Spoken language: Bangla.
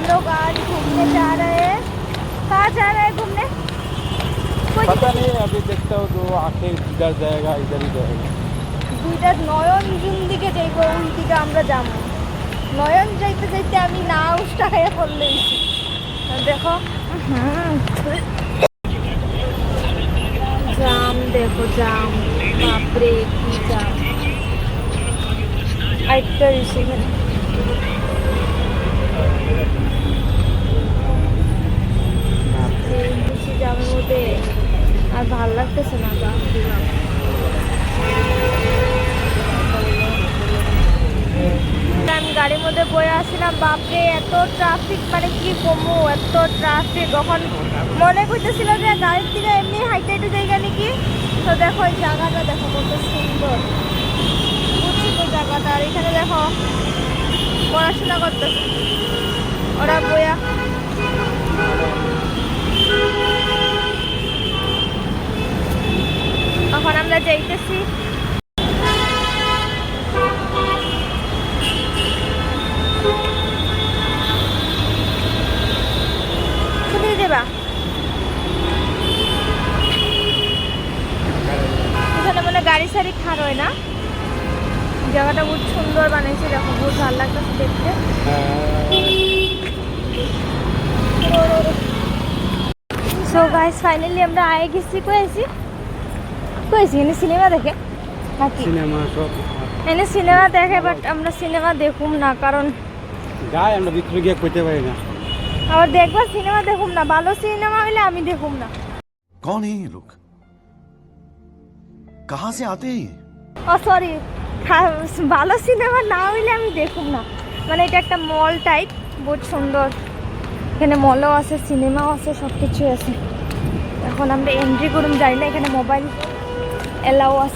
लोग आज घूमने जा रहे हैं। कहाँ जा रहे हैं घूमने? पता नहीं, अभी देखता हूँ तो आके इधर जाएगा इधर ही जाएगा। দুইটা নয়ন জুন দিকে যাইব, ওই দিকে আমরা যাবো। নয়ন যাইতে যাইতে আমি না উষ্টা খাইয়া পড়লে দেখো জাম, দেখো জাম, বাপরে কি জাম। আরেকটা ঋষি বেশি জামের মধ্যে আর ভাল লাগতেছে না। আমি গাড়ির মধ্যে বয়ে আসছিলাম, বাপরে এত ট্রাফিক, মানে কি কমু, এত ট্রাফিক। তখন মনে করতেছিল যে গাড়ির থেকে এমনি হাইটে হাইটে জায়গা নাকি। তো দেখো এই জায়গাটা দেখো কত সুন্দর, বুঝছি তো জায়গাটা। আর এখানে দেখো পড়াশোনা করতেছে ওরা বইয়া। এখন আমরা যাইতেছি দেবা। এখানে মানে গাড়ি সারি খার হয় না, জায়গাটা বহুত সুন্দর বানাইছে, দেখো বহুত ভালো লাগতেছে দেখতে। সো গাইস ফাইনালি আমরা আয়ে গেছি। কয়েছি এনে সিনেমা দেখে নাকি? সিনেমা সব এনে সিনেমা দেখে, বাট আমরা সিনেমা দেখুম না, কারণ গায়ে আমরা ভিতরে গিয়ে কইতে পারি না। আবার দেখবা সিনেমা দেখুম না, ভালো সিনেমা হইলে আমি দেখুম না। कौन है ये लोग? कहाँ से आते हैं? ও সরি, ভালো সিনেমা না হইলে আমি দেখুম না। মানে এটা একটা মল টাইপ, বহুত সুন্দর। এখানে মলও আছে, সিনেমাও আছে, সব কিছুই আছে। এখন আমরা এন্ট্রি করুম, যাই না, এখানে মোবাইল এলাও আছে।